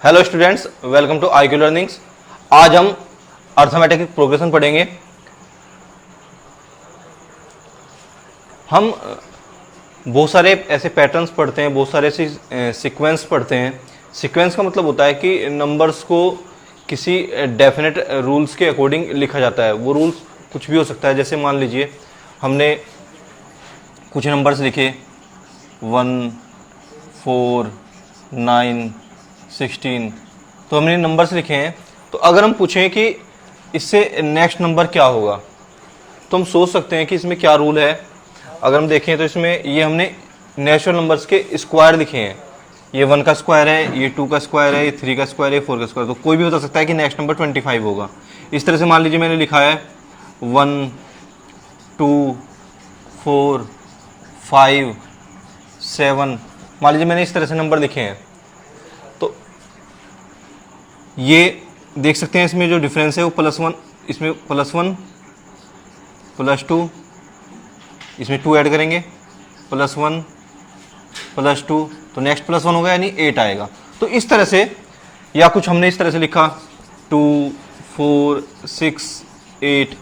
Hello students, welcome to IQ learnings. आज हम arithmetic progression पढ़ेंगे। हम बहुत सारे ऐसे पैटर्न्स पढ़ते हैं, बहुत सारे ऐसे सीक्वेंस पढ़ते हैं। सीक्वेंस का मतलब होता है कि नंबर्स को किसी डेफिनेट रूल्स के अकॉर्डिंग लिखा जाता है। वो रूल्स कुछ भी हो सकता है। जैसे मान लीजिए हमने कुछ नंबर्स लिखे 1, 4, 9, 16, तो हमने नंबर्स लिखे हैं। तो अगर हम पूछें कि इससे नेक्स्ट नंबर क्या होगा, तो हम सोच सकते हैं कि इसमें क्या रूल है। अगर हम देखें तो इसमें ये हमने नेचुरल नंबर्स के स्क्वायर लिखे हैं। ये 1 का स्क्वायर है, ये 2 का स्क्वायर है, ये 3 का स्क्वायर है, 4 का स्क्वायर। तो कोई भी बता सकता है कि नेक्स्ट नंबर 25 होगा। इस तरह से मान लीजिए मैंने लिखा है 1, 2, 4, 5, 7। मान लीजिए मैंने इस तरह से नंबर लिखे हैं। तो ये देख सकते हैं इसमें जो डिफरेंस है वो +1, इसमें +1, +2, इसमें 2 ऐड करेंगे, +1, +2, तो नेक्स्ट +1 होगा यानी 8 आएगा। तो इस तरह से, या कुछ हमने इस तरह से लिखा 2, 4, 6, 8।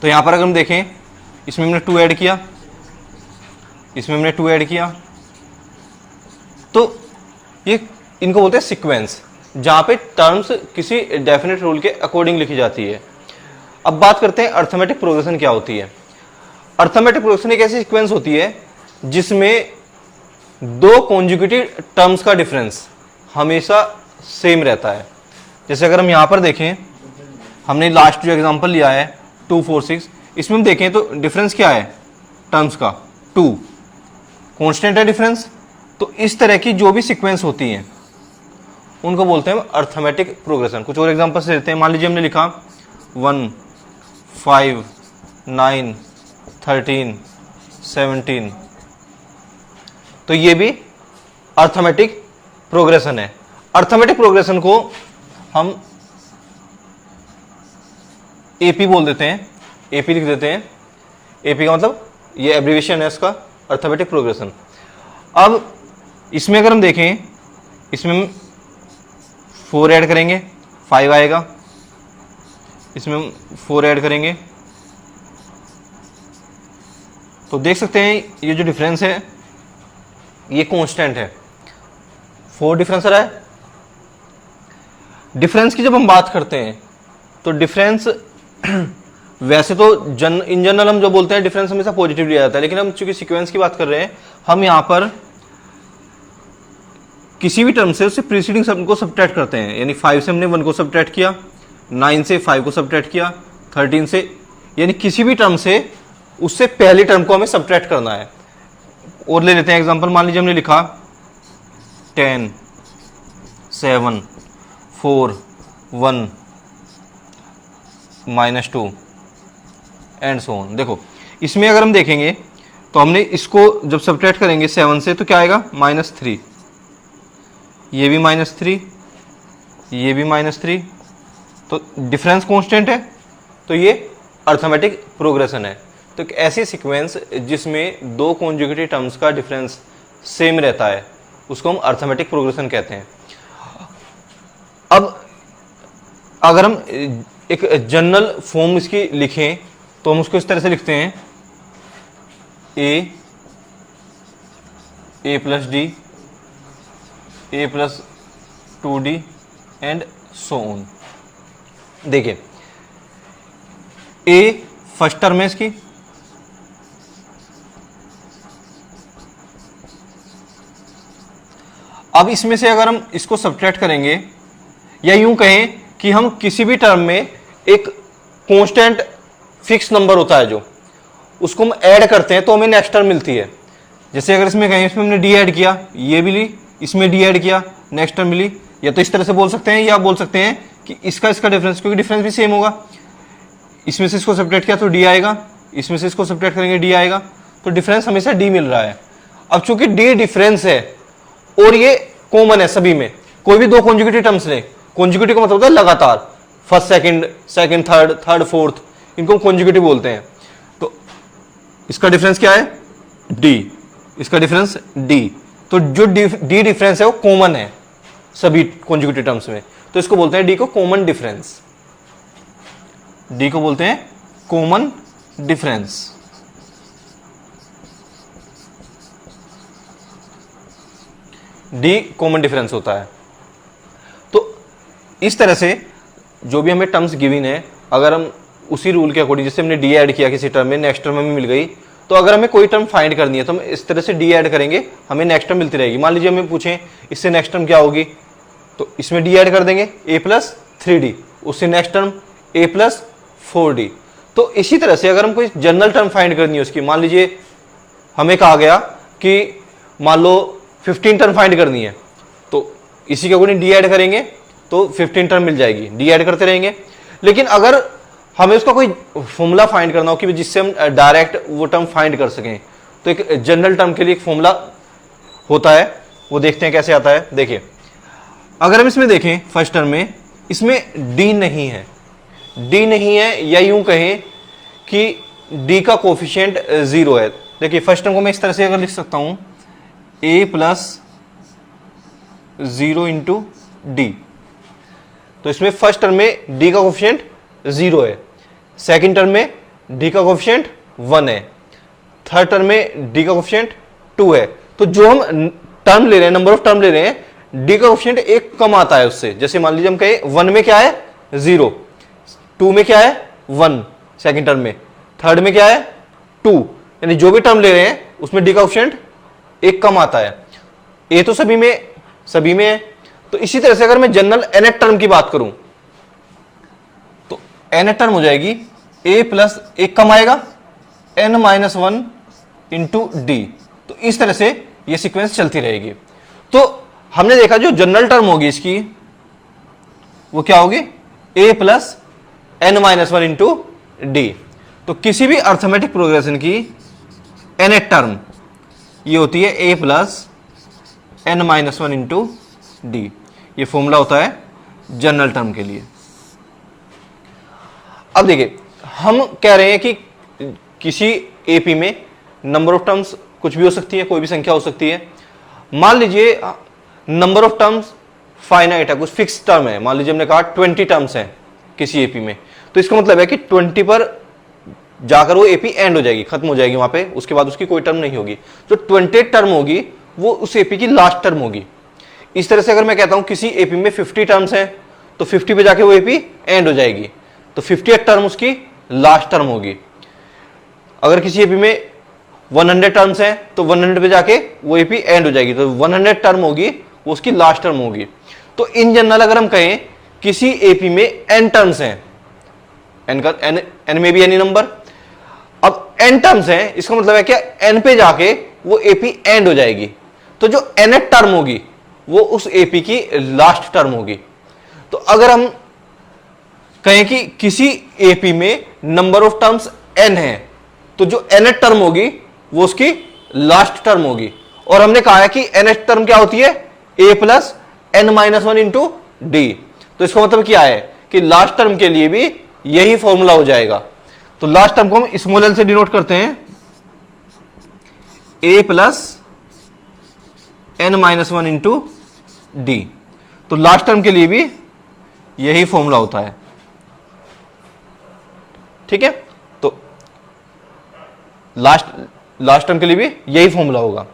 तो यहां पर अगर हम देखें, इसमें हमने 2 ऐड किया, इसमें हमने 2 ऐड किया, तो ये इनको बोलते हैं सीक्वेंस, जहां पे टर्म्स किसी डेफिनेट रूल के अकॉर्डिंग लिखी जाती है। अब बात करते हैं अर्थमेटिक प्रोग्रेशन क्या होती है। अर्थमेटिक प्रोग्रेशन एक ऐसी सीक्वेंस होती है जिसमें दो कॉन्जुगेटिव टर्म्स का डिफरेंस हमेशा सेम रहता है। जैसे अगर हम यहां पर देखें, हमने लास्ट जो एग्जांपल लिया है 2, 4, 6, इसमें हम देखें तो डिफरेंस क्या है टर्म्स का, 2 कांस्टेंट है डिफरेंस। तो इस तरह की जो भी सीक्वेंस होती हैं उनको बोलते हैं अर्थमेटिक प्रोग्रेशन। कुछ और एग्जांपल्स देते हैं। मान लीजिए हमने लिखा 1, 5, 9, 13, 17, तो ये भी अर्थमेटिक प्रोग्रेशन है। अर्थमेटिक प्रोग्रेशन को हम एपी बोल देते हैं, एपी लिख देते हैं। एपी का मतलब ये एब्रिविएशन है इसका, अर्थमेटिक प्रोग्रेशन। अब इसमें अगर हम देखें, इसमें हम 4 ऐड करेंगे 5 आएगा, इसमें हम 4 ऐड करेंगे, तो देख सकते हैं ये जो डिफरेंस है ये कांस्टेंट है। 4 डिफरेंस आ रहा है। डिफरेंस की जब हम बात करते हैं तो डिफरेंस वैसे तो इन जनरल हम जो बोलते हैं डिफरेंस हमेशा पॉजिटिव लिया जाता है, लेकिन हम चूंकि सीक्वेंस की बात कर रहे हैं, हम यहां पर किसी भी टर्म से उससे प्रीसीडिंग टर्म को सब्ट्रैक्ट करते हैं। यानी 5 से हमने 1 को सब्ट्रैक्ट किया, 9 से 5 को सब्ट्रैक्ट किया, 13 से, यानी किसी भी टर्म से उससे पहले टर्म को हमें सब्ट्रैक्ट करना है। और ले लेते हैं एग्जांपल। मान लीजिए हमने लिखा 10, 7, 4, 1, -2 एंड सो ऑन। देखो इसमें अगर हम देखेंगे तो हमने इसको जब सब्ट्रैक्ट करेंगे 7 से तो क्या आएगा -3, ये भी -3, ये भी -3, तो डिफरेंस कांस्टेंट है। तो ये अर्थमेटिक प्रोग्रेशन है। तो एक ऐसी सीक्वेंस जिसमें दो कॉन्जुगेटिव टर्म्स का डिफरेंस सेम रहता है उसको हम अर्थमेटिक प्रोग्रेशन कहते हैं। अब अगर हम एक जनरल फॉर्म इसकी लिखें तो हम उसको इस तरह से लिखते हैं a + d, a + 2d and so on. देखिए a फर्स्ट टर्म है इसकी, अब इसमें से अगर हम इसको सब्ट्रैक्ट करेंगे, या यूं कहें कि हम किसी भी टर्म में एक कांस्टेंट फिक्स नंबर होता है जो उसको हम ऐड करते हैं तो हमें नेक्स्ट टर्म मिलती है। जैसे अगर इसमें कहें, इसमें हमने डी ऐड किया, ये भी ली, इसमें डी ऐड किया, नेक्स्ट टर्म मिली। या तो इस तरह से बोल सकते हैं, या बोल सकते हैं कि इसका डिफरेंस, क्योंकि डिफरेंस भी सेम होगा। इसमें से इसको सब्ट्रैक्ट किया तो डी आएगा, इसमें से इसको सब्ट्रैक्ट करेंगे डी आएगा, तो डिफरेंस हमेशा डी मिल रहा है। अब चूंकि डी डिफरेंस है और ये कॉमन है सभी में, कोई भी दो कॉन्जुगेटिव टर्म्स लें, कॉन्जुगेटिव का मतलब होता है लगातार, first second, second third, third fourth, इनको कॉन्जुगेटिव बोलते हैं। तो इसका डिफरेंस क्या है डी, इसका डिफरेंस डी। तो जो डी डिफरेंस है वो कॉमन है, सभी कॉन्जिक्यूटिव टर्म्स में, तो इसको बोलते हैं डी को कॉमन डिफरेंस, डी को बोलते हैं common difference. D common difference होता है। तो इस तरह से जो भी हमें टर्म्स गिवन है, अगर हम उसी रूल के अकॉर्डिंग, जैसे हमने डी ऐड किया किसी टर्म में, नेक्स्ट टर्म हमें मिल गई, तो अगर हमें कोई टर्म फाइंड करनी है तो हम इस तरह से डी ऐड करेंगे, हमें नेक्स्ट टर्म मिलती रहेगी। मान लीजिए हमें पूछें इससे नेक्स्ट टर्म क्या होगी, तो इसमें डी ऐड कर देंगे a प्लस 3d, उससे next term a plus 4d। तो इसी तरह से अगर हम कोई जनरल टर्म फाइंड करनी है उसकी, मान लीजिए हमें कहा गया कि मान लो 15 टर्म फाइंड करनी है, तो इसी के अकॉर्डिंग डी ऐड करेंगे तो 15 टर्म मिल जाएगी, डी ऐड करते रहेंगे। लेकिन अगर हमें उसका कोई फॉर्मूला फाइंड करना हो कि जिससे हम डायरेक्ट वो टर्म फाइंड कर सकें, तो एक जनरल टर्म के लिए एक फॉर्मूला होता है, वो देखते हैं कैसे आता है। देखिए अगर हम इसमें देखें फर्स्ट टर्म में, इसमें डी नहीं है, डी नहीं है, या यूं कहें कि डी का कोफिशिएंट 0 है। देखिए फर्स्ट टर्म को मैं इस तरह से अगर लिख सकता हूं, a प्लस 0 इंटू डी, तो इसमें फर्स्ट टर्म में डी का कोफिशिएंट 0 है, सेकंड टर्म में डी का कोफिशिएंट 1 है, थर्ड टर्म में डी का कोफिशिएंट 2 है। तो जो हम टर्म ले रहे हैं, नंबर ऑफ टर्म ले रहे हैं, डी का कोफिशिएंट एक कम आता है उससे। जैसे मान लीजिए हम कहें 1 में क्या है 0, 2 में क्या है 1 सेकंड टर्म में, थर्ड में क्या है 2, यानी जो भी टर्म ले रहे हैं उसमें डी का कोफिशिएंट एक कम आता है। ए तो सभी में है। तो इसी तरह से अगर मैं जनरल nth टर्म की बात करूं, तो nth टर्म हो जाएगी a प्लस एक कम आएगा n माइनस 1 इंटू डी। तो इस तरह से ये सीक्वेंस चलती रहेगी। तो हमने देखा जो जनरल टर्म होगी इसकी, वो क्या होगी a plus n minus 1 into D. तो किसी भी अर्थमेटिक प्रोग्रेशन की nth टर्म ये होती है a plus n minus 1 into D. ये फॉर्मूला होता है जनरल टर्म के लिए। अब देखिए हम कह रहे हैं कि किसी एपी में नंबर ऑफ टर्म्स कुछ भी हो सकती है, कोई भी संख्या हो सकती है। मान लीजिए नंबर ऑफ टर्म्स फाइनाइट है, कुछ फिक्स टर्म है, मान लीजिए हमने कहा 20 टर्म्स हैं किसी एपी में, तो इसका मतलब है कि 20 पर जाकर वो एपी एंड हो जाएगी, खत्म हो जाएगी वहां पे, उसके बाद उसकी कोई टर्म नहीं होगी। जो 20 टर्म होगी वो उस एपी की लास्ट टर्म होगी। इस तरह से अगर मैं कहता हूं किसी एपी में 50 टर्म्स हैं, तो 50 पे जाके वो एपी एंड हो जाएगी, तो 50th टर्म उसकी लास्ट टर्म होगी। अगर किसी एपी में 100 टर्म्स हैं, तो 100 पे जाके वो एपी एंड हो जाएगी, तो 100 टर्म होगी वो उसकी लास्ट टर्म होगी। तो इन जनरल अगर हम कहें किसी एपी में n टर्म्स हैं, n में भी एनी नंबर, अब n टर्म्स हैं, इसका मतलब है क्या n पे जाके वो एपी एंड हो जाएगी। तो जो nth टर्म होगी वो उस एपी की लास्ट टर्म होगी। तो अगर हम कहें कि किसी एपी में नंबर ऑफ टर्म्स n है, तो जो nth टर्म होगी वो उसकी लास्ट टर्म होगी। और हमने कहा है कि nth टर्म क्या होती है a plus n minus 1 into D. तो इसका मतलब क्या है कि लास्ट टर्म के लिए भी यही फॉर्मूला हो जाएगा। तो लास्ट टर्म को हम स्मॉल एल से डिनोट करते हैं, a plus n minus 1 into D. तो लास्ट टर्म के लिए भी यही फॉर्मूला होता है, ठीक है। तो लास्ट टर्म के लिए भी यही फॉर्मूला होगा।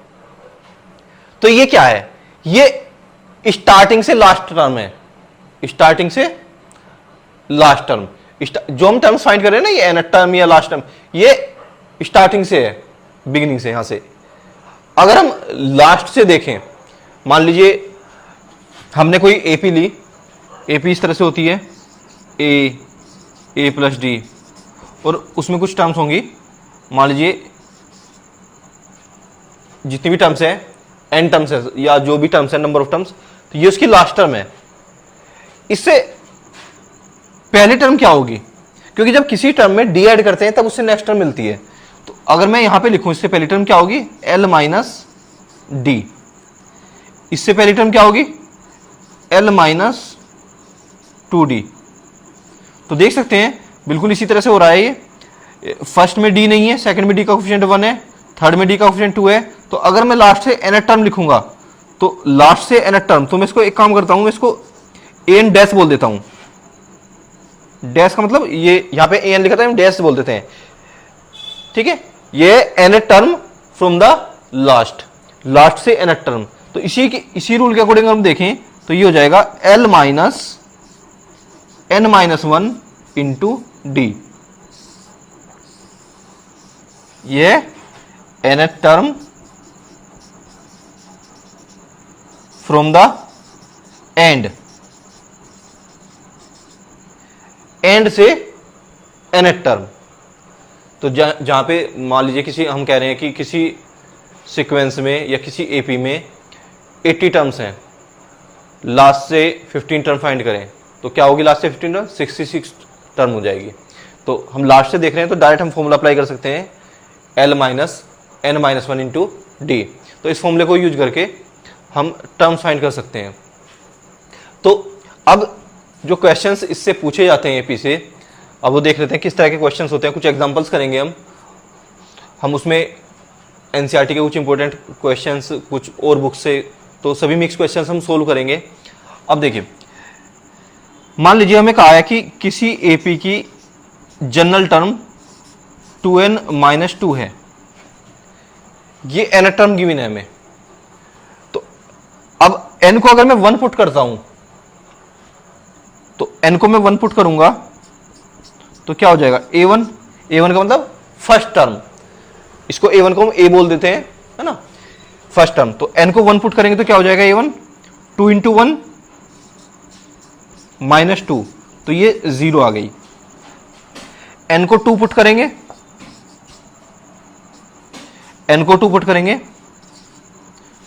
तो ये क्या है, ये स्टार्टिंग से लास्ट टर्म है, स्टार्टिंग से लास्ट टर्म। जो हम टर्म्स फाइंड कर रहे हैं ना, ये nth टर्म या लास्ट टर्म, ये स्टार्टिंग से है, बिगिनिंग से, यहां से। अगर हम लास्ट से देखें, मान लीजिए हमने कोई एपी ली, एपी इस तरह से होती है ए प्लस डी, और उसमें कुछ टर्म्स होंगी, मान लीजिए जितनी भी टर्म्स हैं, n टर्म्स है या जो भी टर्म्स है, नंबर ऑफ टर्म्स, तो ये उसकी लास्ट टर्म है। इससे पहली टर्म क्या होगी, क्योंकि जब किसी टर्म में डी ऐड करते हैं तब उससे नेक्स्ट टर्म मिलती है। तो अगर मैं यहां पे लिखूं, इससे पहली टर्म क्या होगी l माइनस डी, इससे पहली टर्म क्या होगी l माइनस 2d। तो देख सकते हैं बिल्कुल इसी तरह से हो रहा है। ये फर्स्ट में d नहीं है, सेकंड में d का कोफिशिएंट 1 है, थर्ड में d का कोफिशिएंट 2 है। तो अगर मैं लास्ट से nth टर्म लिखूंगा तो लास्ट से nth टर्म, तो मैं इसको एक काम करता हूं, मैं इसको एन डैश बोल देता हूं। डैश का मतलब ये यहां पे एन लिखा था, हम डैश बोल देते हैं, ठीक है। ये nth term from the last, last से nth टर्म। तो इसी रूल के अकॉर्डिंग हम देखें तो ये हो जाएगा l minus n minus 1 into D. ये nth term from the and, and से nth टर्म। तो जहां पे मान लीजिए किसी, हम कह रहे हैं कि किसी सीक्वेंस में या किसी एपी में 80 टर्म्स हैं, लास्ट से 15 टर्म फाइंड करें तो क्या होगी, लास्ट से 15 टर्म 66 टर्म हो जाएगी। तो हम लास्ट से देख रहे हैं तो डायरेक्ट हम फॉर्मूला अप्लाई कर सकते हैं, l minus n minus 1 into D. तो इस फॉर्मूले को यूज करके हम टर्म्स फाइंड कर सकते हैं। तो अब जो क्वेश्चंस इससे पूछे जाते हैं एपी से, अब वो देख लेते हैं किस तरह के क्वेश्चंस होते हैं। कुछ एग्जांपल्स करेंगे हम उसमें एनसीईआरटी के कुछ इंपॉर्टेंट क्वेश्चंस, कुछ और बुक से, तो सभी मिक्स क्वेश्चंस हम सोल्व करेंगे। अब देखिए, मान लीजिए हमें कहा है कि किसी एपी की जनरल टर्म 2n माइनस 2 है, ये n टर्म गिवन है हमें। तो अब n को अगर मैं 1 पुट करता हूं, तो n को मैं 1 पुट करूंगा तो क्या हो जाएगा, a1, a1 का मतलब फर्स्ट टर्म, इसको a1 को हम a बोल देते हैं, है ना, फर्स्ट टर्म। तो n को 1 पुट करेंगे तो क्या हो जाएगा, a1 2 इंटू 1 माइनस 2, तो ये 0 आ गई। n को 2 पुट करेंगे, n को 2 पुट करेंगे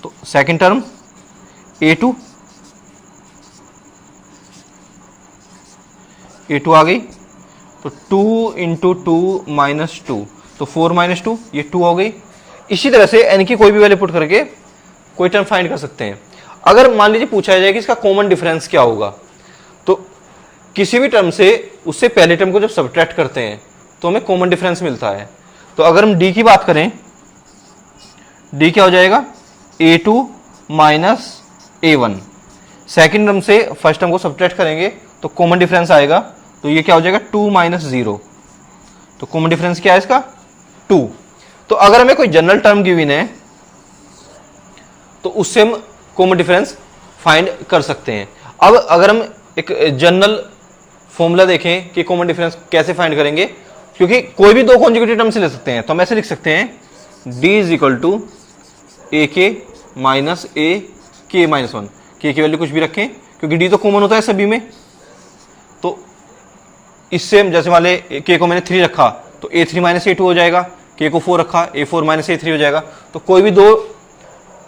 तो सेकंड टर्म a2 आ गई। तो 2 इंटू 2 माइनस 2, तो 4 माइनस 2, ये 2 हो गई। इसी तरह से n की कोई भी वैल्यू पुट करके कोई टर्म फाइंड कर सकते हैं। अगर मान लीजिए पूछा जाए कि इसका कॉमन डिफरेंस क्या होगा, तो किसी भी टर्म से उससे पहले टर्म को जब सब्ट्रैक्ट करते हैं तो हमें कॉमन डिफरेंस मिलता है। तो अगर हम d की बात करें, d क्या हो जाएगा, a2 minus a1, second term से फर्स्ट टर्म को सब्ट्रैक्ट करेंगे तो कॉमन डिफरेंस आएगा, तो ये क्या हो जाएगा 2 माइनस 0। तो कॉमन डिफरेंस क्या है इसका, 2। तो अगर हमें कोई जनरल टर्म गिवन है तो उससे हम कॉमन डिफरेंस फाइंड कर सकते हैं। अब अगर हम एक जनरल फॉर्मूला देखें कि कॉमन डिफरेंस कैसे फाइंड करेंगे, क्योंकि कोई भी दो कॉन्जुगेटिव टर्म से ले सकते हैं, तो हम ऐसे लिख सकते हैं d इज इक्वल टू ए के माइनस ए के माइनस 1। के की वैल्यू कुछ भी रखें क्योंकि d तो कॉमन होता है सभी में। तो इससे जैसे मान ले के को मैंने 3 रखा तो a3 माइनस a2 हो जाएगा, के को 4 रखा a4 माइनस a3 हो जाएगा। तो कोई भी दो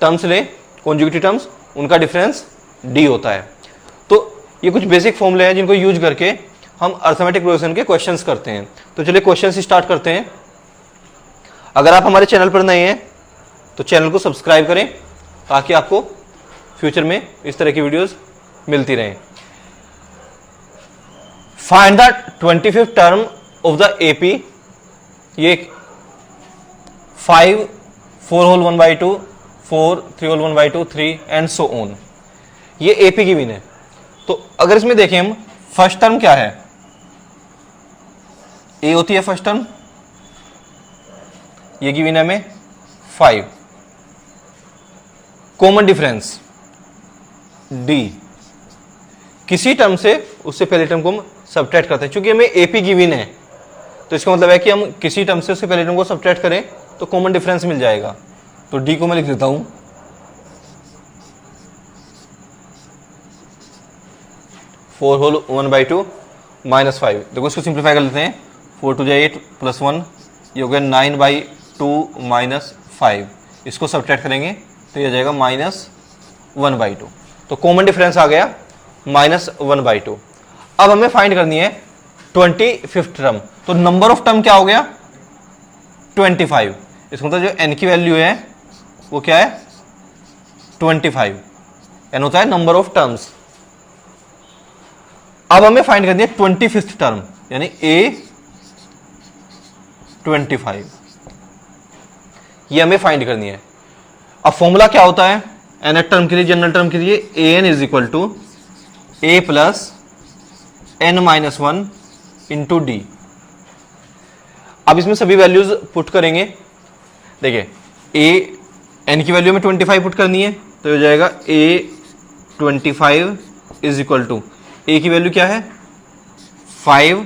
टर्म्स ले कॉन्जुगेटिव टर्म्स, उनका डिफरेंस d होता है। तो ये कुछ बेसिक फॉर्मूले हैं जिनको यूज करके हम अर्थमेटिक प्रोग्रेशन के क्वेश्चंस करते हैं। तो चलिए क्वेश्चंस स्टार्ट करते हैं। अगर आप हमारे चैनल पर नए हैं तो चैनल को सब्सक्राइब करें ताकि आपको फ्यूचर में इस तरह की वीडियोस मिलती रहें। Find the 25th term of the AP, ये 5 4 whole 1/2 4 3 whole 1/2 3 and so on, ये एपी की गिवन है। तो अगर इसमें देखें हम, फर्स्ट टर्म क्या है, ए होती है फर्स्ट टर्म, ये गिवन है हमें 5। कॉमन डिफरेंस डी, किसी टर्म से उससे पहले टर्म को हम सब्ट्रैक्ट करते हैं। चूंकि हमें एपी गिवन है तो इसका मतलब है कि हम किसी टर्म से उससे पहले टर्म को सब्ट्रैक्ट करें तो कॉमन डिफरेंस मिल जाएगा। तो डी को मैं लिख देता हूं 4 होल 1/2 माइनस 5। देखो इसको सिंप्लीफाई कर लेते हैं, 4 2 8 प्लस 1, ये हो गया 9/2 माइनस 5। इसको सब्ट्रैक्ट करेंगे तो ये आ जाएगा माइनस 1/2। तो कॉमन डिफरेंस आ गया माइनस 1/2। अब हमें फाइंड करनी है 25th टर्म। तो नंबर ऑफ टर्म क्या हो गया 25। इसका मतलब जो n की वैल्यू है वो क्या है 25। n होता है नंबर ऑफ टर्म्स। अब हमें फाइंड करनी है 25th टर्म, यानी A25, ये हमें फाइंड करनी है। अब फॉर्मूला क्या होता है, nth टर्म के लिए, जनरल टर्म के लिए an is equal to a plus n minus one into D. अब इसमें सभी वैल्यूज पुट करेंगे। देखिए a n की वैल्यू में 25 पुट करनी है, तो हो जाएगा a 25 is equal to a की वैल्यू क्या है 5,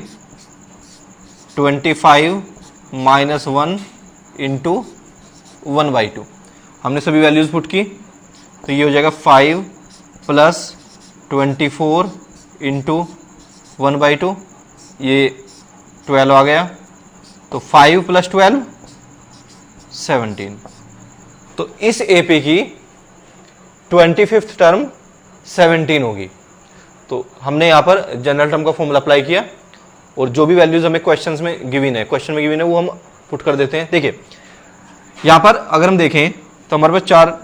25 माइनस 1 इंटू 1/2। हमने सभी वैल्यूज पुट की, तो ये हो जाएगा 5 प्लस 24 इंटू 1/2, ये 12 आ गया। तो 5 प्लस 12 17। तो इस एपी की 25th टर्म 17 होगी। तो हमने यहां पर जनरल टर्म का फॉर्मूला अप्लाई किया और जो भी वैल्यूज हमें क्वेश्चन में गिवन है वो हम पुट कर देते हैं। देखिए यहां पर अगर हम देखें तो हमारे पास 4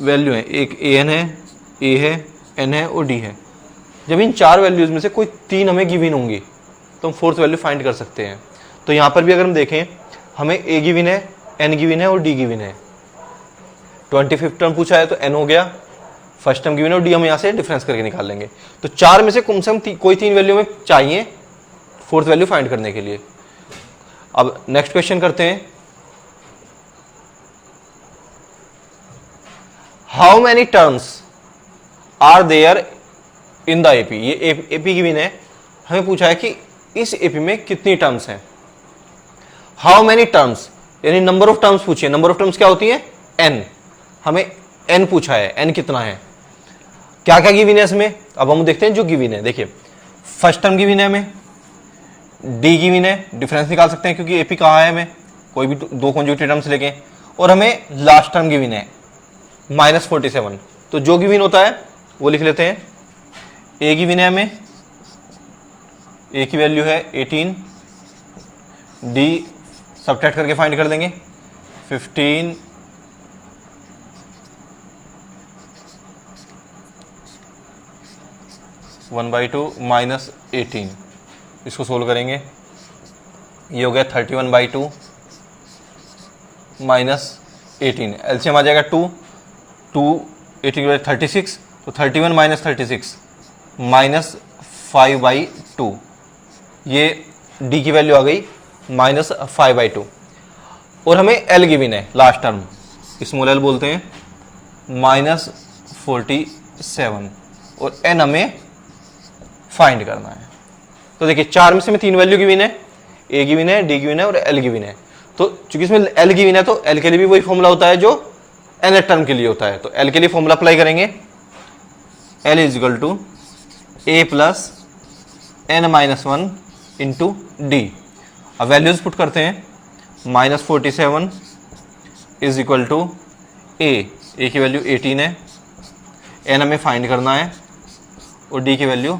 वैल्यू हैं, एक an है, a है, n है और d है। जब इन 4 वैल्यूज में से कोई 3 हमें गिवन होंगी तो हम 4th वैल्यू फाइंड कर सकते हैं। तो यहां पर भी अगर हम देखें हमें a गिवन है, n गिवन है और d गिवन है। 25th टर्म पूछा है तो n हो गया, फर्स्ट टर्म गिवन है और d हम यहां से डिफरेंस करके निकाल लेंगे। तो 4 में से कम कोई 3 वैल्यू में चाहिए 4th वैल्यू फाइंड करने के लिए। अब नेक्स्ट क्वेश्चन करते हैं। How many terms are there in the AP. ये एपी गिवन है, हमें पूछा है कि इस एपी में कितनी टर्म्स हैं। हाउ मैनी टर्म्स यानी नंबर ऑफ टर्म्स पूछिए। नंबर ऑफ टर्म्स क्या होती है n, हमें n पूछा है, n कितना है, क्या क्या गिवन है इसमें। अब हम देखते हैं जो गिवन है। देखिए फर्स्ट टर्म गिवन है, हमें d गिवन है, डिफरेंस निकाल सकते हैं क्योंकि एपी कहा है हमें, कोई भी 2 कॉन्जुगेटिव टर्म्स लेके। और हमें लास्ट टर्म गिवन है -47। तो जो गिवन होता है वो लिख लेते हैं। a गिवन है हमें, a की वैल्यू है 18, d सबट्रैक्ट करके फाइंड कर देंगे 15 1/2 माइनस 18, इसको सोल्व करेंगे, ये हो गया 31/2 माइनस 18, एलसीएम आ जाएगा 2, 18 36, तो 31 माइनस 36 माइनस 5/2, ये डी की वैल्यू आ गई -5/2। और हमें एल गिवन है लास्ट टर्म, स्मॉल एल बोलते हैं, -47 और एन हमें फाइंड करना है। तो देखिए 4 में से में 3 वैल्यू गिवन है, ए गिवन है, डी गिवन है और एल गिवन है। तो चूंकि इसमें एल गिवन है तो एल के लिए भी वही फॉर्मूला होता है जो एन टर्म के लिए होता है। तो एल के लिए फॉर्मूला अप्लाई करेंगे, L is equal to A plus n-1 into D. अब वैल्यूज पुट करते हैं, -47 इज इक्वल टू ए की वैल्यू 18 है, एन हमें फाइंड करना है और डी की वैल्यू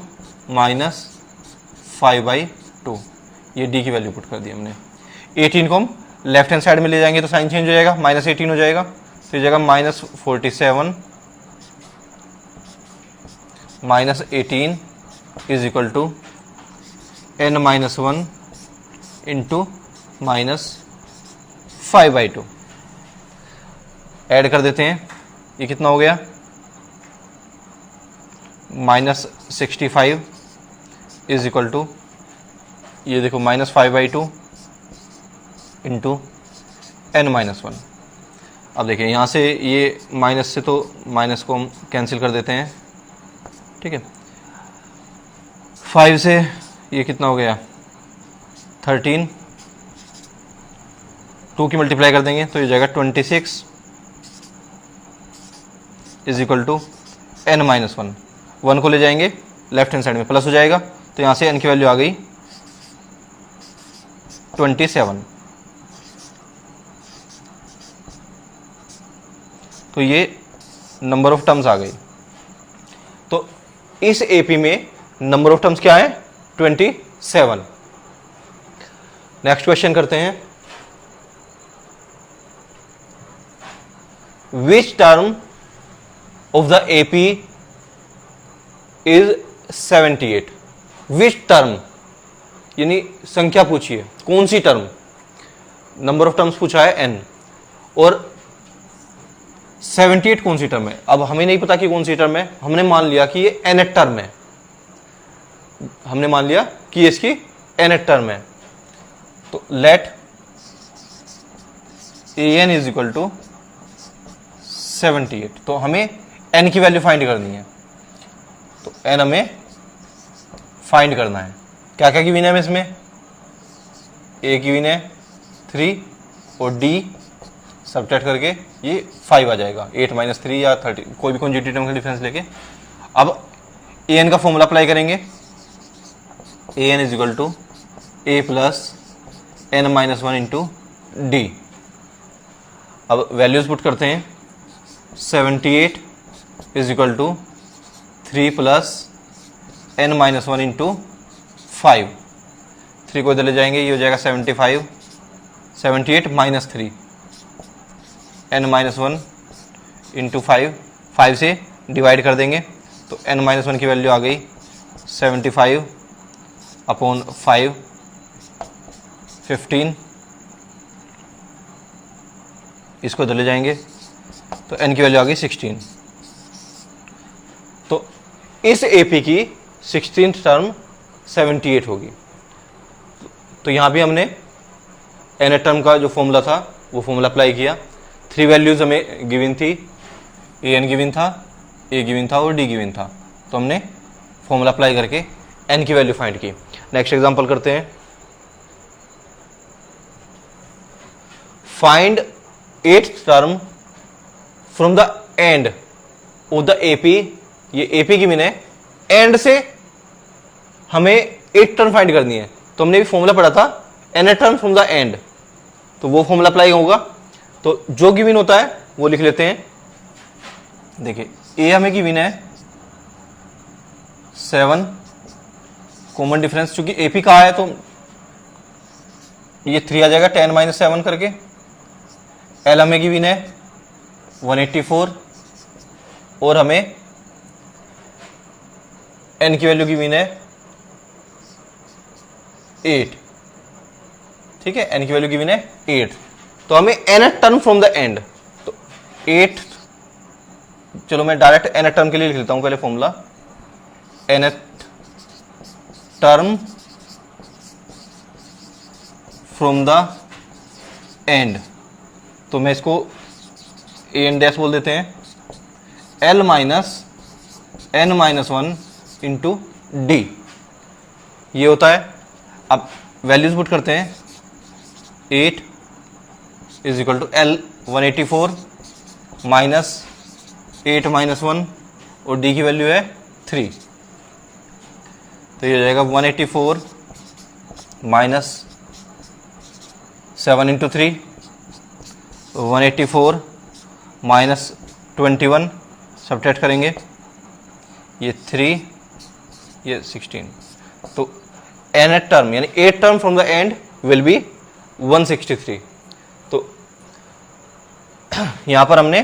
-5/2, ये डी की वैल्यू पुट कर दी हमने। 18 को हम लेफ्ट हैंड साइड में ले जाएंगे तो साइन चेंज हो जाएगा, -18 हो जाएगा, तो ये जाएगा -47 -18 is equal to n-1 into -5/2। Add कर देते हैं, ये कितना हो गया -65 इज इक्वल टू, ये देखो -5/2 इंटू n-1। अब देखिए यहाँ से ये माइनस से तो माइनस को हम कैंसिल कर देते हैं, ठीक है। 5 से ये कितना हो गया 13, 2 की मल्टीप्लाई कर देंगे तो ये जाएगा 26 इज इक्वल टू n-1। 1 को ले जाएंगे लेफ्ट हैंड साइड में, प्लस हो जाएगा, तो यहाँ से n की वैल्यू आ गई 27। तो ये नंबर ऑफ टर्म्स आ गई। तो इस एपी में नंबर ऑफ टर्म्स क्या है 27। नेक्स्ट क्वेश्चन करते हैं, which term of the AP is 78। Which term यानी संख्या पूछिए, कौन सी टर्म। नंबर ऑफ टर्म्स पूछा है n और 78 कौन सी टर्म है? अब हमें नहीं पता कि कौन सी टर्म है, हमने मान लिया कि ये nth टर्म है, हमने मान लिया कि इसकी nth टर्म है। तो let an is equal to 78। तो हमें n की वैल्यू फाइंड करनी है, तो n हमें फाइंड करना है। क्या क्या गिवन है हमें इसमें? a गिवन है 3 और d सब्ट्रैक्ट करके ये 5 आ जाएगा, 8 माइनस 3 या 30, कोई भी कॉन्जुगेटिव टर्म का डिफरेंस लेके। अब an का फॉर्मूला अप्लाई करेंगे, an is equal to a plus n minus 1 into D. अब वैल्यूज पुट करते हैं, 78 is equal to 3 plus n minus 1 into 5, 3 को इधर ले जाएंगे, ये हो जाएगा 75, 78 माइनस 3 n माइनस 1 इंटू 5, 5 से डिवाइड कर देंगे तो n माइनस 1 की वैल्यू आ गई 75 अपॉन 5, 15, इसको इधर ले जाएंगे तो n की वैल्यू आ गई 16। तो इस AP की 16th टर्म 78 होगी। तो यहाँ भी हमने nth टर्म का जो फॉर्मूला था वो फॉर्मूला अप्लाई किया। 3 वैल्यूज हमें गिवन थी, an गिवन था, a गिवन था और d गिवन था। तो हमने फॉर्मूला अप्लाई करके n की वैल्यू फाइंड की। नेक्स्ट एग्जांपल करते हैं, find 8th term from the end of the AP। ये AP गिवन है, एंड से हमें 8th टर्म फाइंड करनी है। तो हमने भी फॉर्मूला पढ़ा था nth term from the end, तो वो फॉर्मूला अप्लाई होगा। तो जो गिवन होता है वो लिख लेते हैं। देखिए a हमें गिवन है 7, कॉमन डिफरेंस चूंकि AP कहा है तो ये 3 आ जाएगा 10 माइनस 7 करके। L हमें गिवन है 184 और हमें n की वैल्यू गिवन है 8, ठीक है, n की वैल्यू गिवन है 8। तो हमें nth term from the end, तो 8, चलो मैं डायरेक्ट nth टर्म के लिए लिख लेता हूं पहले formula, nth term from the end. तो मैं इसको an डैश बोल देते हैं, l minus n minus 1 into D, ये होता है। अब वैल्यूज पुट करते हैं, 8 is equal to L 184 minus 8 minus 1 और D की वैल्यू है 3, तो ये हो जाएगा 184 माइनस 7 इंटू 3, 184 माइनस 21 सब्ट्रैक्ट करेंगे, ये 3, ये 16। तो nth टर्म यानी 8th term from the and will be 163। तो यहां पर हमने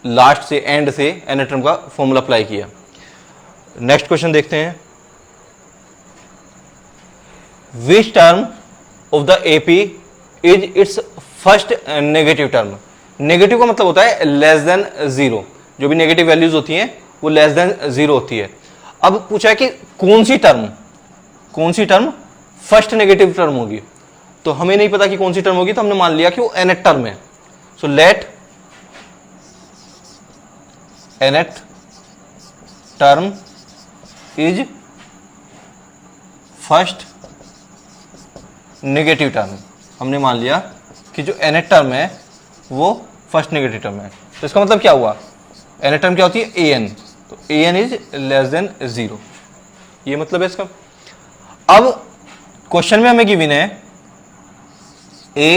लास्ट से एंड से nth टर्म का फॉर्मूला अप्लाई किया। नेक्स्ट क्वेश्चन देखते हैं, which term of the AP is it's first negative term. Negative का मतलब होता है लेस देन 0, जो भी नेगेटिव वैल्यूज होती हैं वो लेस देन 0 होती है। अब पूछा है कि कौन सी टर्म फर्स्ट नेगेटिव टर्म होगी, तो हमें नहीं पता कि कौन सी टर्म होगी, तो हमने मान लिया कि वो nth टर्म है। So let nth term is first negative term. हमने मान लिया कि जो nth टर्म है वो फर्स्ट नेगेटिव टर्म है। तो इसका मतलब क्या हुआ, nth टर्म क्या होती है an, तो an इज लेस देन 0, ये मतलब है इसका। अब क्वेश्चन में हमें गिवन है a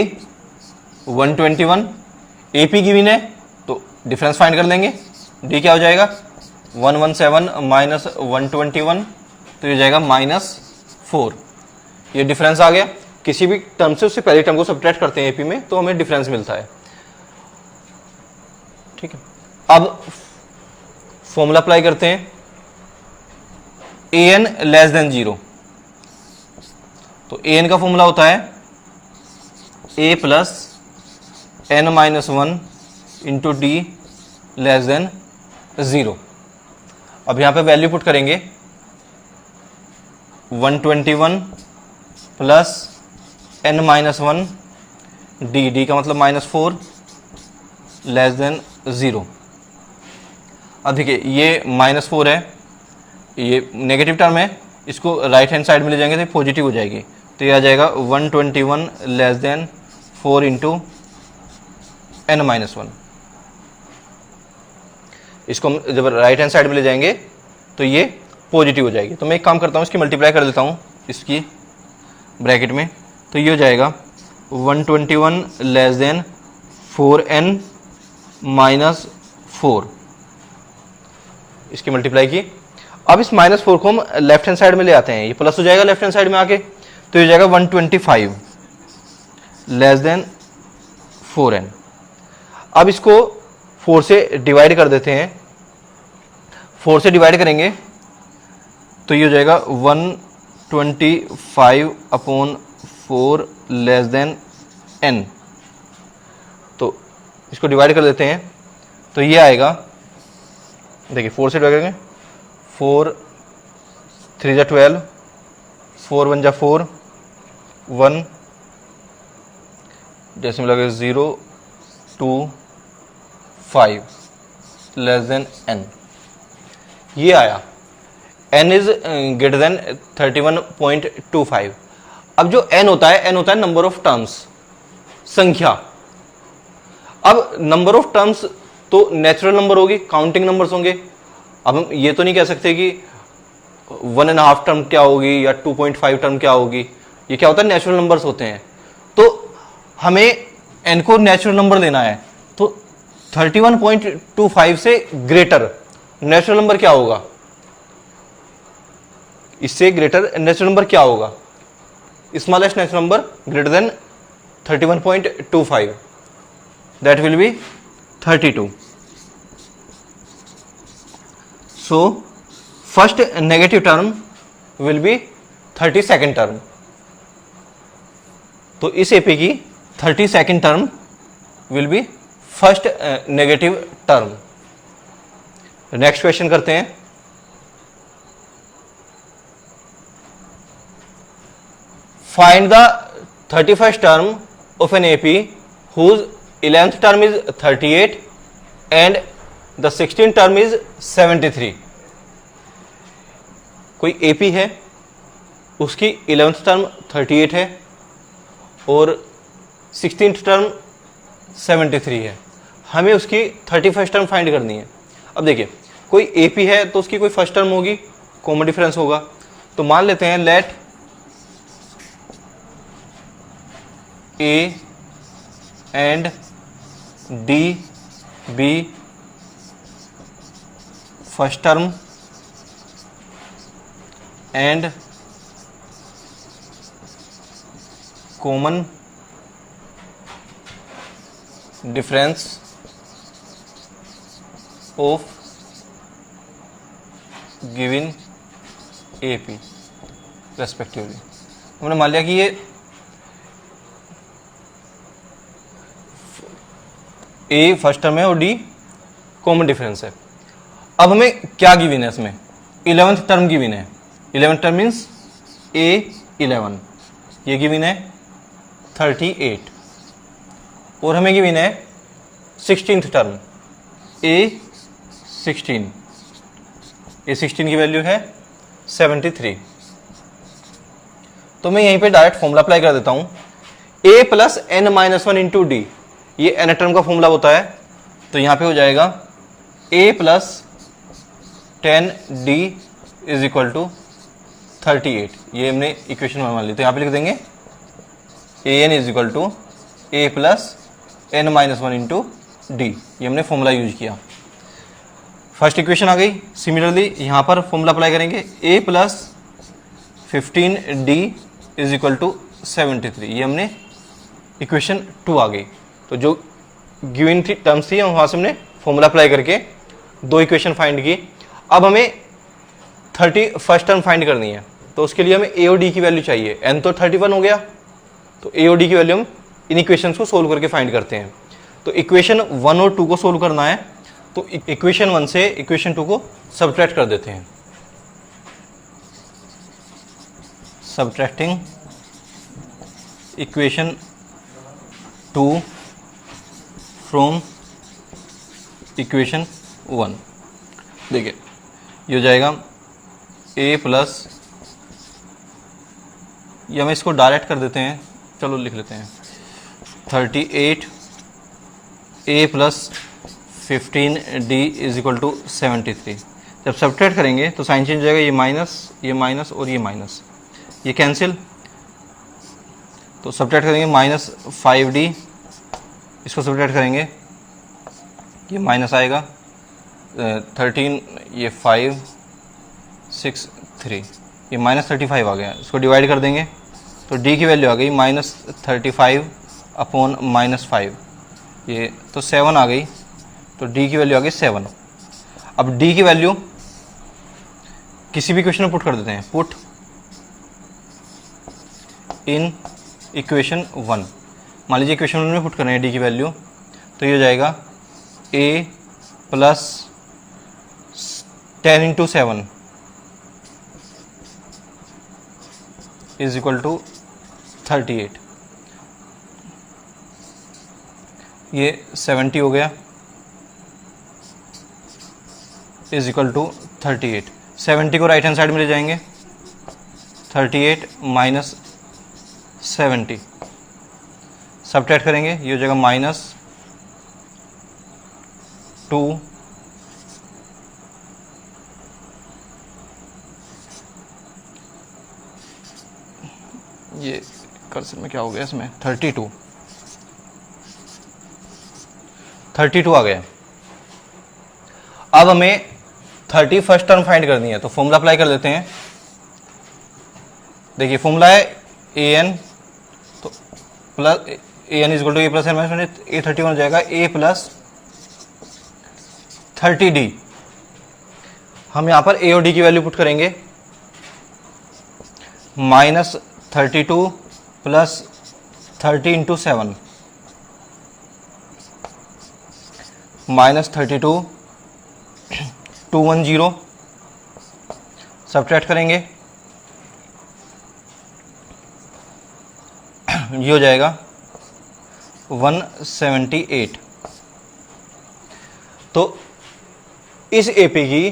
121, AP गिवन है तो डिफरेंस फाइंड कर लेंगे, d क्या हो जाएगा 117 माइनस 121, तो ये जाएगा -4। ये डिफरेंस आ गया, किसी भी टर्म से उससे पहले टर्म को सब्ट्रैक्ट करते हैं AP में तो हमें डिफरेंस मिलता है, ठीक है। अब फॉर्मूला अप्लाई करते हैं, an लेस देन 0, तो an का फॉर्मूला होता है a plus n minus one into D less than 0। अब यहाँ पे वैल्यू पुट करेंगे 121 plus n minus one D का मतलब -4 लेस देन 0। अब देखिए ये -4 है, ये नेगेटिव टर्म है, इसको राइट हैंड साइड में ले जाएंगे तो पॉजिटिव हो जाएगी, तो ये आ जाएगा 121 less than 4 into n minus one. इसको हम जब राइट हैंड साइड में ले जाएंगे तो ये पॉजिटिव हो जाएगी। तो मैं एक काम करता हूँ, इसकी मल्टीप्लाई कर देता हूँ इसकी ब्रैकेट में, तो ये हो जाएगा 121 लेस देन 4n माइनस 4, इसकी मल्टीप्लाई की। अब इस -4 को हम लेफ्ट हैंड साइड में ले आते हैं, ये प्लस हो जाएगा लेफ्ट हैंड साइड में आके, तो ये हो जाएगा 125 लेस देन 4n। अब इसको 4 से डिवाइड कर देते हैं, 4 से डिवाइड करेंगे तो ये हो जाएगा 125/4 लेस देन n। तो इसको डिवाइड कर देते हैं तो ये आएगा, देखिए 4 से डिवाइड करेंगे, 4 3 जा 12, 4 1 जा 4, 1 जैसे मिला 0 2 5 लेस देन n। ये आया n इज ग्रेटर देन 31.25। अब जो n होता है नंबर ऑफ टर्म्स, संख्या। अब नंबर ऑफ टर्म्स तो नेचुरल नंबर होगी, काउंटिंग नंबर्स होंगे। अब हम ये तो नहीं कह सकते कि 1.5 टर्म क्या होगी या 2.5 टर्म क्या होगी, ये क्या होता है, नेचुरल नंबर्स होते हैं। तो हमें n को नेचुरल नंबर लेना है, तो 31.25 से ग्रेटर नेचुरल नंबर क्या होगा, इससे ग्रेटर नेचुरल नंबर क्या होगा, smallest natural number greater than 31.25, that will be 32। So first negative term will be 32nd term. तो इस एपी की 32nd term will be first negative term. Next question करते हैं। Find the 31st term of an AP whose 11th term is 38 and the 16th term is 73। कोई AP है, उसकी 11th term 38 है और 16th टर्म 73 है, हमें उसकी 31st टर्म फाइंड करनी है। अब देखिए कोई एपी है तो उसकी कोई फर्स्ट टर्म होगी, कॉमन डिफरेंस होगा। तो मान लेते हैं let A and D be first term and common difference of given AP respectively. हमने मान लिया कि ये ए फर्स्ट टर्म है और डी कॉमन डिफरेंस है। अब हमें क्या गिवन है, इसमें 11th टर्म गिवन है। 11th टर्म मीन्स A11, ये गिवन है 38 और हमें गिवन है 16th टर्म A16। A16 की वैल्यू है 73। तो मैं यहीं पे डायरेक्ट फॉर्मूला अप्लाई कर देता हूं, A plus n minus one into D, ये n टर्म का फॉर्मूला होता है। तो यहां पे हो जाएगा A plus 10d is equal to 38, ये हमने इक्वेशन में मान ली। तो यहां पे लिख देंगे an is equal to A plus n minus one into D, ये हमने फॉर्मूला यूज किया। फर्स्ट इक्वेशन आ गई। सिमिलरली यहां पर फॉर्मूला अप्लाई करेंगे, A plus 15d is equal to 73, ये हमने इक्वेशन 2 आ गई। तो जो गिवन थी टर्म्स थी वहां से हमने फॉर्मूला अप्लाई करके दो इक्वेशन फाइंड की। अब हमें 31st टर्म फाइंड करनी है, तो उसके लिए हमें ए और डी की वैल्यू चाहिए। n तो 31 हो गया, तो ए और डी की वैल्यू हम इन इक्वेशंस को सोल्व करके फाइंड करते हैं। तो इक्वेशन 1 और 2 को सोल्व करना है, तो इक्वेशन 1 से इक्वेशन 2 को सब्ट्रैक्ट कर देते हैं। Subtracting equation 2 from equation 1। देखिए ये हो जाएगा a प्लस, या हम इसको डायरेक्ट कर देते हैं, चलो लिख लेते हैं 38 a plus 15d is equal to 73। जब सब्ट्रैक्ट करेंगे तो साइन चेंज हो जाएगा, ये माइनस और ये माइनस, ये कैंसिल, तो सब्ट्रैक्ट करेंगे माइनस 5d, इसको सब्ट्रैक्ट करेंगे ये माइनस आएगा 13, ये 5 6 3, ये माइनस 35 आ गया। इसको डिवाइड कर देंगे तो d की वैल्यू आ गई माइनस 35 अपॉन माइनस 5, ये तो 7 आ गई, तो d की वैल्यू आ गई 7। अब d की वैल्यू किसी भी इक्वेशन में पुट कर देते हैं, पुट इन इक्वेशन 1। मान लीजिए इक्वेशन 1 में पुट कर रहे हैं d की वैल्यू, तो ये हो जाएगा a plus 10 into 7 is equal to 38, ये 70 हो गया, इज इक्वल टू 38। 70 को राइट हैंड साइड में ले जाएंगे, 38 माइनस 70, सब्ट्रैक्ट करेंगे, ये हो जाएगा माइनस 2 ये कर्सर में क्या हो गया इसमें, 32 आ गया। अब हमें 31st टर्म फाइंड करनी है, तो फॉर्मूला अप्लाई कर देते हैं। देखिए फॉर्मूला है an, तो plus an is equal to A plus N minus A 31 हो जाएगा a प्लस 30d। हम यहाँ पर a और d की वैल्यू पुट करेंगे, minus 32 plus 30 into 7, minus 32 210, subtract करेंगे, ये हो जाएगा 178। तो इस एपी की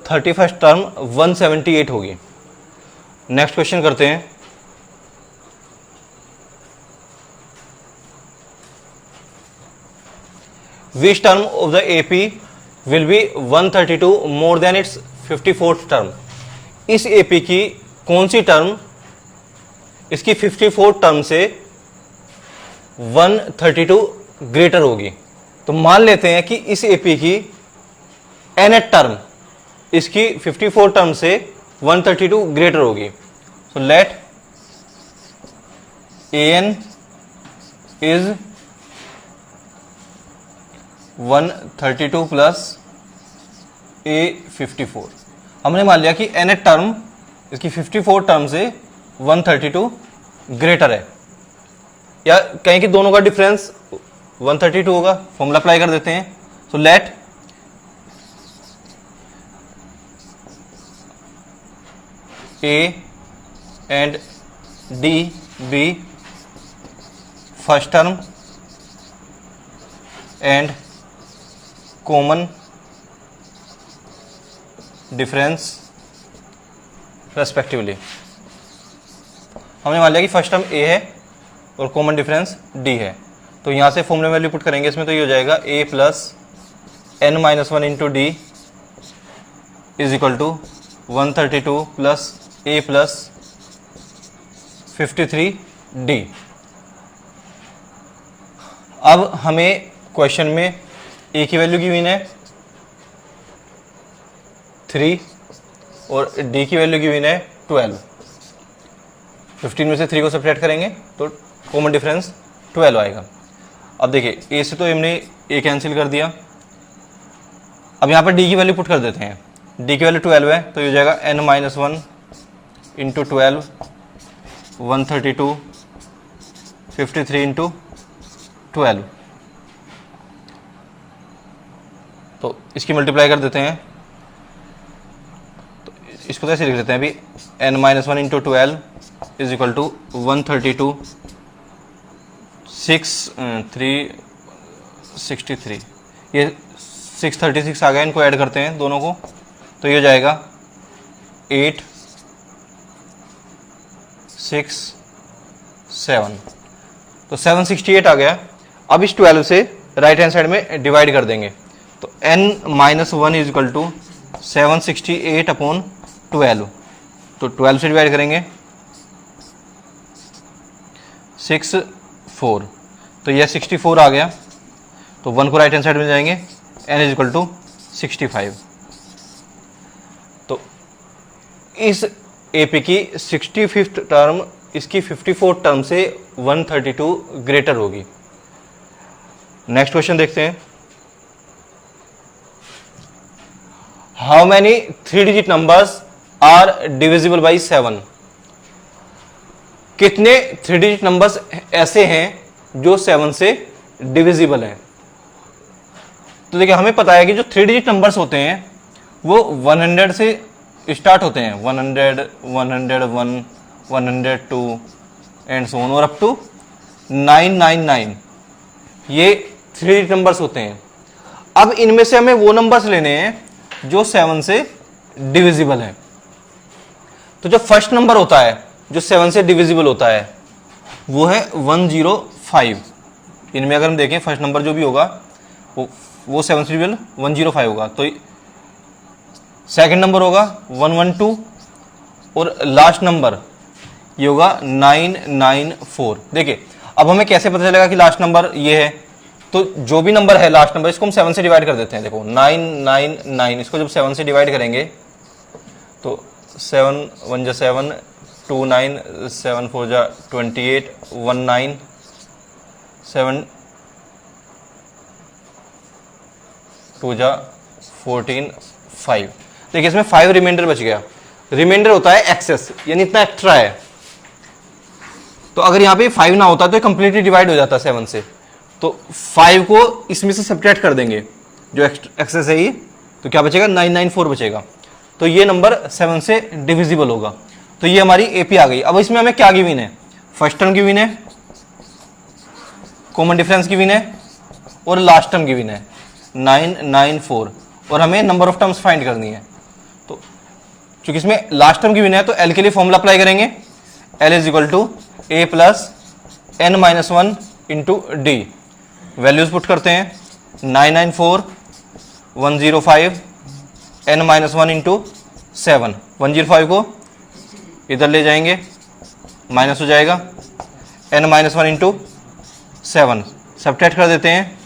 31st टर्म 178 होगी। नेक्स्ट क्वेश्चन करते हैं। Which term of the AP will be 132 more than its 54th term? इस AP की कौन सी टर्म इसकी 54th टर्म से 132 ग्रेटर होगी? तो मान लेते हैं कि इस AP की nth टर्म इसकी 54th टर्म से 132 ग्रेटर होगी। So let an is 132 plus a54। हमने मान लिया कि nth टर्म इसकी 54 टर्म से 132 ग्रेटर है, या कहें कि दोनों का डिफरेंस 132 होगा। फॉर्मूला अप्लाई कर देते हैं। So let a and d be first term and common difference respectively. हमने मान लिया कि फर्स्ट टर्म a है और कॉमन डिफरेंस d है, तो यहां से फॉर्मूला वैल्यू पुट करेंगे इसमें, तो ये हो जाएगा a plus n minus 1 into D is equal to 132 plus a plus 53d। अब हमें क्वेश्चन में a की वैल्यू गिवन है 3 और d की वैल्यू गिवन है 12। 15 में से 3 को सब्ट्रैक्ट करेंगे तो कॉमन डिफरेंस 12 आएगा। अब देखिए a से तो हमने a कैंसिल कर दिया। अब यहाँ पर d की वैल्यू पुट कर देते हैं। d की वैल्यू 12 है, तो ये हो जाएगा n माइनस 1 इंटू 12 132 53 इंटू 12। तो इसकी मल्टीप्लाई कर देते हैं, तो इसको तो ऐसे लिख लेते हैं अभी, n-1 into 12 is equal to 132 663, ये 636 आ गया, इनको ऐड करते हैं दोनों को, तो ये हो जाएगा 8 6 7, तो 768 आ गया। अब इस 12 से राइट हैंड साइड में डिवाइड कर देंगे, तो n-1 is equal to 768 upon 12, तो 12 से डिवाइड करेंगे 6 4, तो यह 64 आ गया, तो 1 को राइट हैंड साइड में जाएंगे, n इज इक्वल टू 65। तो इस AP की 65th टर्म इसकी 54th टर्म से 132 ग्रेटर होगी। नेक्स्ट क्वेश्चन देखते हैं, how many 3 digit numbers are divisible by 7? कितने 3 डिजिट नंबर्स ऐसे हैं जो 7 से डिविजिबल हैं? तो देखिए हमें पता है कि जो 3 डिजिट नंबर्स होते हैं वो 100 से स्टार्ट होते हैं, 100, 101, 102 एंड सो ऑन, और अप टू 999, ये 3 डिजिट नंबर्स होते हैं। अब इनमें से हमें वो नंबर्स लेने हैं जो 7 से डिविजिबल है। तो जो फर्स्ट नंबर होता है जो 7 से डिविजिबल होता है वो है 105। इनमें अगर हम देखें फर्स्ट नंबर जो भी होगा वो 7 से डिविजिबल 105 होगा। तो सेकंड नंबर होगा 112 और लास्ट नंबर ये होगा 994। देखिए अब हमें कैसे पता चलेगा कि लास्ट नंबर ये है? तो जो भी नंबर है लास्ट नंबर इसको हम 7 से डिवाइड कर देते हैं। देखो 999, इसको जब 7 से डिवाइड करेंगे तो 7 1 जा 7, 2 9, 7 4 जा 28, 1 9, 7 2 जा 14, 5। देखिए इसमें 5 रिमाइंडर बच गया। रिमाइंडर होता है एक्सेस, यानी इतना एक्स्ट्रा है। तो अगर यहाँ पे 5 ना होता तो कंप्लीटली डिवाइड हो जाता 7 से। तो 5 को इसमें से सब्ट्रैक्ट कर देंगे जो एक्सेस है ये, तो क्या बचेगा? 994 बचेगा। तो ये नंबर 7 से डिविजिबल होगा। तो ये हमारी AP आ गई। अब इसमें हमें क्या गिवन है? फर्स्ट टर्म गिवन है, कॉमन डिफरेंस गिवन है और लास्ट टर्म गिवन है 994, और हमें नंबर ऑफ टर्म्स फाइंड करनी है। तो चूंकि इसमें लास्ट टर्म गिवन है तो L के लिए फॉर्मूला अप्लाई करेंगे, L is equal to A plus n-1 into D. Values put करते हैं 994, 105, n-1 इंटू 7। 105 को इधर ले जाएंगे, माइनस हो जाएगा, n-1 इंटू 7 सब्ट्रैक्ट कर देते हैं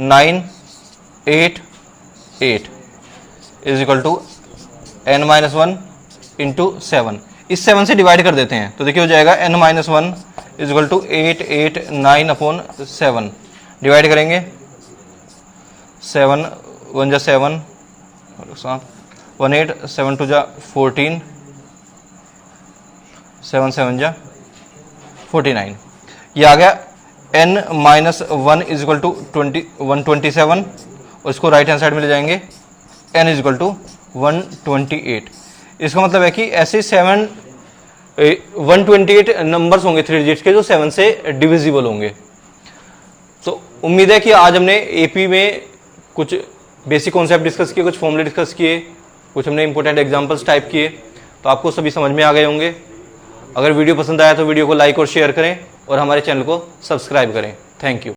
988 is equal to n-1 into 7। इस 7 से डिवाइड कर देते हैं तो देखिए हो जाएगा n-1 is equal to 889 upon 7। Divide करेंगे 7 1 जा 7, 18 7 2 जा 14, 7 7 जा 49। ये आ गया n-1 इज इक्वल टू 127, और इसको राइट हैंड साइड में ले जाएंगे, n इज इक्वल टू 128। इसका मतलब है कि ऐसे 128 नंबर्स होंगे 3 डिजिट्स के जो 7 से डिविजिबल होंगे। तो उम्मीद है कि आज हमने AP में कुछ बेसिक कॉन्सेप्ट डिस्कस किए, कुछ फॉर्मूले डिस्कस किए, कुछ हमने इंपॉर्टेंट एग्जांपल्स टाइप किए, तो आपको सभी समझ में आ गए होंगे। अगर वीडियो पसंद आया तो वीडियो को लाइक और शेयर करें और हमारे चैनल को सब्सक्राइब करें। Thank you.